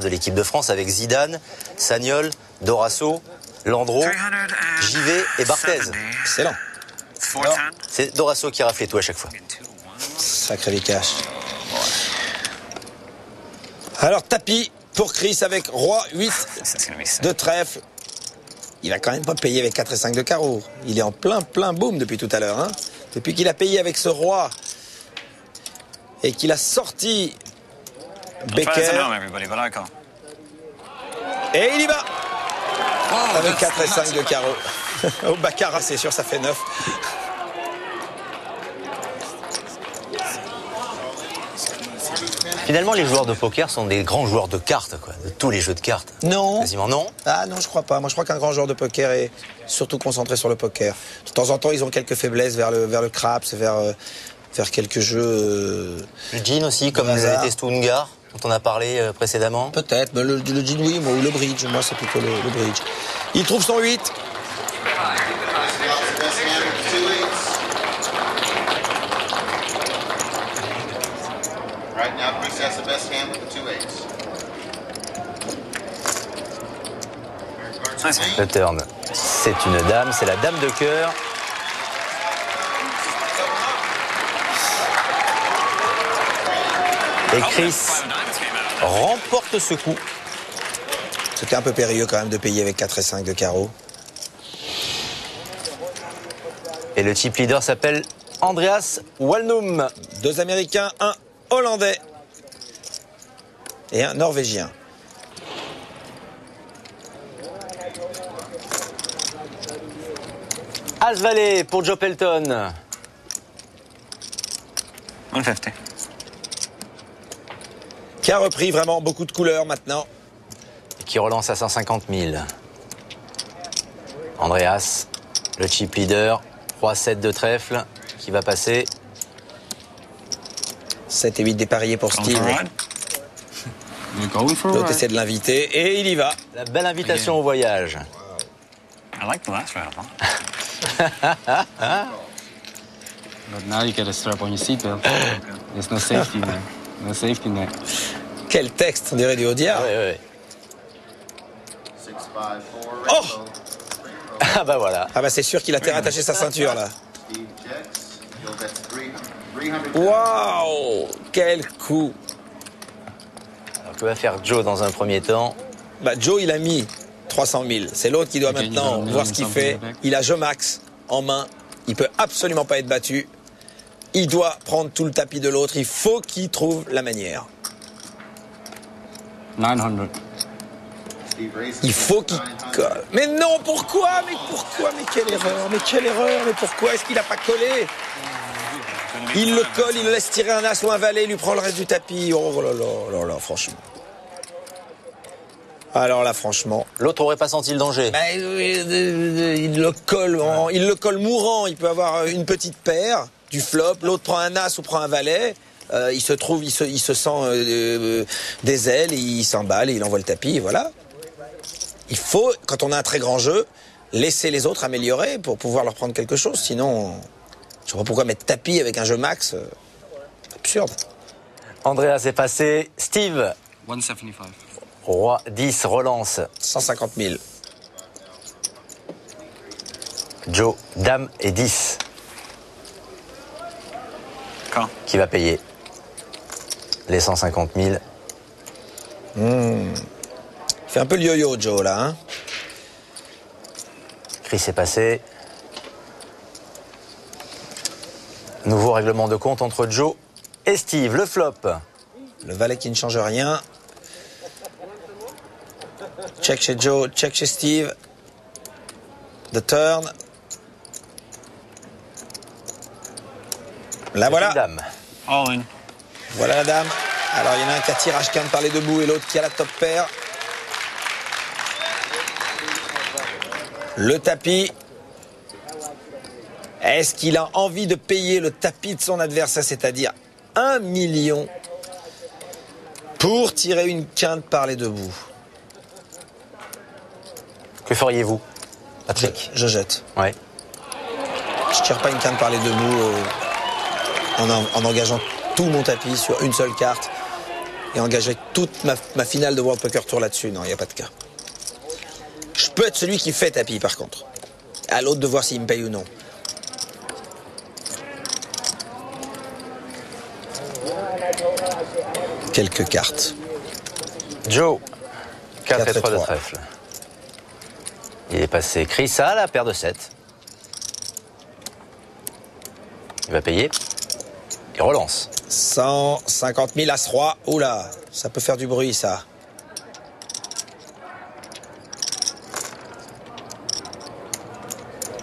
de l'équipe de France avec Zidane, Sagnol, Dorasso, Landreau, Givet et Barthez. Excellent. C'est Dorasso qui rafle tout à chaque fois. Sacré Vikash. Alors, tapis pour Chris avec Roi 8 de trèfle. Il a quand même pas payé avec 4 et 5 de carreau. Il est en plein boom depuis tout à l'heure. Hein. Depuis qu'il a payé avec ce Roi et qu'il a sorti Becker. Et il y va avec 4 et 5 de carreau. Au baccarat, c'est sûr, ça fait 9. Finalement, les joueurs de poker sont des grands joueurs de cartes, quoi, de tous les jeux de cartes. Non. Quasiment non. Ah non, je crois pas. Moi, je crois qu'un grand joueur de poker est surtout concentré sur le poker. De temps en temps, ils ont quelques faiblesses vers le craps, vers quelques jeux. Le gin aussi, comme le Testungar, dont on a parlé précédemment. Peut-être, mais le gin, oui, ou le bridge. Moi, c'est plutôt le bridge. Il trouve son 8. Right now, Chris has the best hand with the 2-8s. Le turn, c'est une dame, c'est la dame de cœur. Et Chris remporte ce coup. C'était un peu périlleux quand même de payer avec 4 et 5 de carreau. Et le chip leader s'appelle Andreas Walnum. 2 Américains, un Hollandais et un Norvégien. As-Valet pour Joe Pelton. 150. Qui a repris vraiment beaucoup de couleurs maintenant. Et qui relance à 150 000. Andreas, le chip leader. 3-7 de trèfle qui va passer. 7 et 8 dépareillés pour Steve. L'autre essaie de l'inviter et il y va. La belle invitation au voyage. I like the last round, huh? But now you gotta strap on your seatbelt. There's no safety net. No safety net. Quel texte, on dirait du Audiard. Oui. 6-5-4 Oh! Ah bah voilà. Ah bah c'est sûr qu'il a attaché sa ceinture là. Steve checks. You'll bet 300. Waouh! Quel coup! Alors, que va faire Joe dans un premier temps? Bah Joe il a mis 300 000. C'est l'autre qui doit maintenant voir ce qu'il fait. Il a Joe Max en main. Il peut absolument pas être battu. Il doit prendre tout le tapis de l'autre. Il faut qu'il trouve la manière. 900. Il faut qu'il colle. Mais non, pourquoi? Mais quelle erreur? Mais pourquoi est-ce qu'il n'a pas collé? Il le colle, il le laisse tirer un as ou un valet, il lui prend le reste du tapis. Oh là là, franchement. Alors là, franchement. L'autre aurait pas senti le danger. Bah, il le colle mourant. Il peut avoir une petite paire, du flop. L'autre prend un as ou prend un valet. Il se sent des ailes, il s'emballe, il envoie le tapis, et voilà. Il faut, quand on a un très grand jeu, laisser les autres améliorer pour pouvoir leur prendre quelque chose. Sinon, je ne sais pas pourquoi mettre tapis avec un jeu max. Absurde. Andreas est passé. Steve. 175. Roi 10 relance. 150 000. Joe, dame et 10. Quand? Qui va payer les 150 000. Il fait un peu le yo-yo, Joe, là. Hein. Chris est passé. Nouveau règlement de compte entre Joe et Steve. Le flop. Le valet qui ne change rien. Check chez Joe, check chez Steve. The turn. La voilà. Dame. All in. Voilà la dame. Alors il y en a un qui a tirage quinte par les deux bouts et l'autre qui a la top paire. Le tapis. Est-ce qu'il a envie de payer le tapis de son adversaire, c'est-à-dire 1 million pour tirer une quinte par les deux bouts? Que feriez-vous, Patrick? Je jette. Ouais. Je tire pas une quinte par les deux bouts en engageant tout mon tapis sur une seule carte et engager toute ma finale de World Poker Tour là-dessus. Non, il n'y a pas de cas. Je peux être celui qui fait tapis, par contre. À l'autre de voir s'il me paye ou non. Quelques cartes. Joe, 4 et 3 de 3. trèfle. Il est passé Chris à la paire de 7. Il va payer. Il relance. 150 000 As-Roi. Oula, ça peut faire du bruit, ça.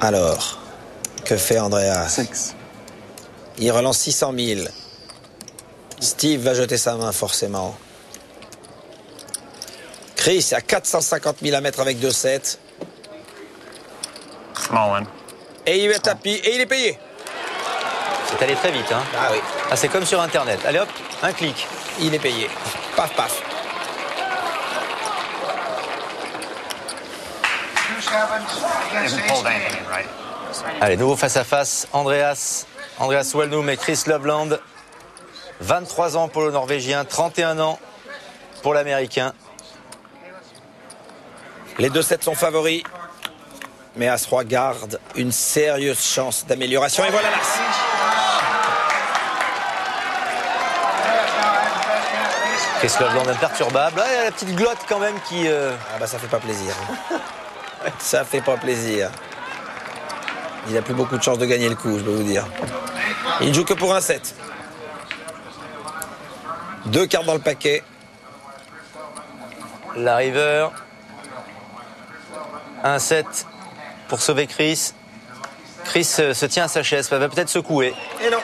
Alors, que fait Andreas? 6. Il relance 600 000. Steve va jeter sa main, forcément. Chris a 450 000 à mettre avec 2-7. Small one. Et il va tapis, et il est payé. C'est allé très vite, hein. Ah oui, Ah, c'est comme sur Internet. Allez hop, un clic. il est payé. Paf, paf. 2 sevens against Didn't hold ace anything king. in, right? Allez, nouveau face-à-face. Andreas Wellnum et Chris Loveland. 23 ans pour le Norvégien, 31 ans pour l'Américain. Les 2-7 sont favoris. Mais As-Roi garde une sérieuse chance d'amélioration. Et voilà l'As. Chris Loveland imperturbable. Ah, il y a la petite glotte quand même qui... Ah bah ça fait pas plaisir. Ça fait pas plaisir. Il a plus beaucoup de chances de gagner le coup, je peux vous dire. Il joue que pour un 7. 2 cartes dans le paquet. La river. Un 7 pour sauver Chris. Chris se tient à sa chaise, va peut-être secouer. Et non.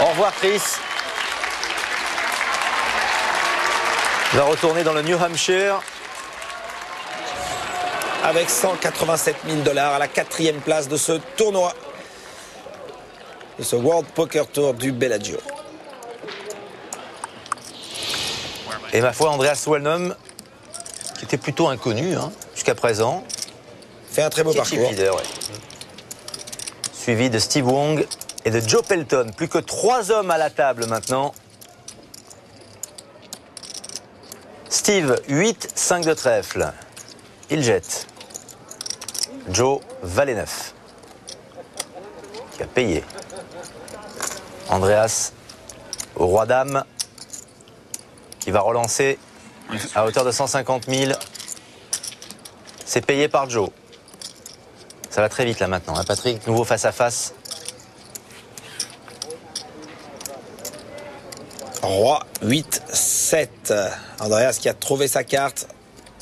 Au revoir Chris. Il va retourner dans le New Hampshire. Avec 187 000 $ à la 4e place de ce tournoi. De ce World Poker Tour du Bellagio. Et ma foi, Andreas Wellnum, qui était plutôt inconnu hein, jusqu'à présent. Fait un très beau Petit chip parcours. leader, ouais. Suivi de Steve Wong et de Joe Pelton. Plus que 3 hommes à la table maintenant. Steve, 8, 5 de trèfle. Il jette. Joe, valet 9. Qui a payé. Andreas, au roi dame. Qui va relancer à hauteur de 150 000. C'est payé par Joe. Ça va très vite là maintenant, hein, Patrick. Nouveau face-à-face. Roi 8, 7. Andreas qui a trouvé sa carte.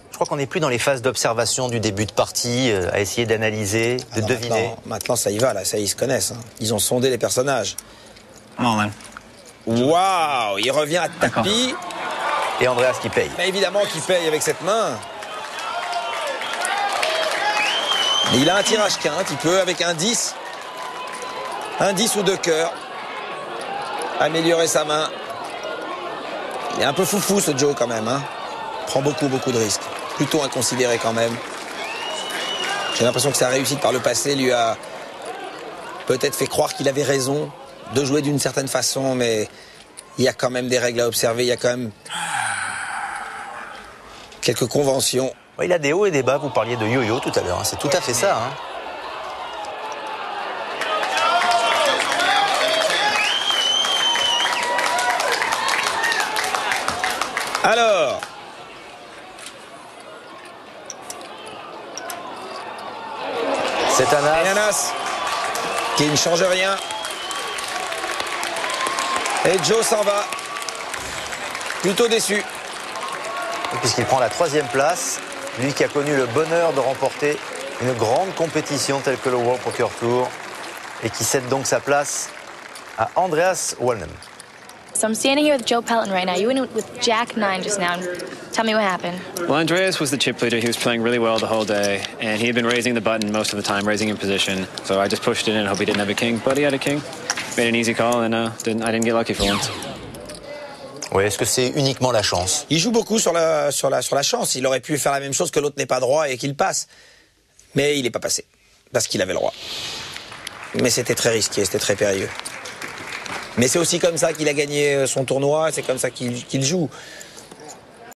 Je crois qu'on n'est plus dans les phases d'observation du début de partie, à essayer d'analyser, de Alors deviner. Maintenant, ça y va, là, ça ils se connaissent. Hein. Ils ont sondé les personnages. All in. Waouh, il revient à tapis. Et Andreas qui paye. Mais évidemment qu'il paye avec cette main. Mais il a un tirage quinte, il peut avec un 10. Un 10 ou 2 cœurs. Améliorer sa main. Il est un peu foufou ce Joe quand même. Hein. Prend beaucoup de risques. Plutôt inconsidéré quand même. J'ai l'impression que sa réussite par le passé lui a peut-être fait croire qu'il avait raison de jouer d'une certaine façon, mais il y a quand même des règles à observer, il y a quand même quelques conventions. Ouais, il a des hauts et des bas, vous parliez de yo-yo tout à l'heure, hein. C'est tout à fait ça. Hein. Alors, C'est un as. et un as qui ne change rien. Et Joe s'en va. Plutôt déçu. Puisqu'il prend la 3e place, lui qui a connu le bonheur de remporter une grande compétition telle que le World Poker Tour et qui cède donc sa place à Andreas Wellnum. So I'm standing here with Joe Pelton right now. You went with Jack 9 just now. Tell me what happened. Well, Andreas was the chip leader. He was playing really well the whole day, and he had been raising the button most of the time, raising in position. So I just pushed it in and hope he didn't have a king, but he had a king. Made an easy call, and I didn't get lucky for once. Oui, est-ce que c'est uniquement la chance? Il joue beaucoup sur la chance. Il aurait pu faire la même chose que l'autre n'est pas droit et qu'il passe. Mais il n'est pas passé. Parce qu'il avait le droit. Mais c'était très risqué, c'était très périlleux. Mais c'est aussi comme ça qu'il a gagné son tournoi, c'est comme ça qu'il joue.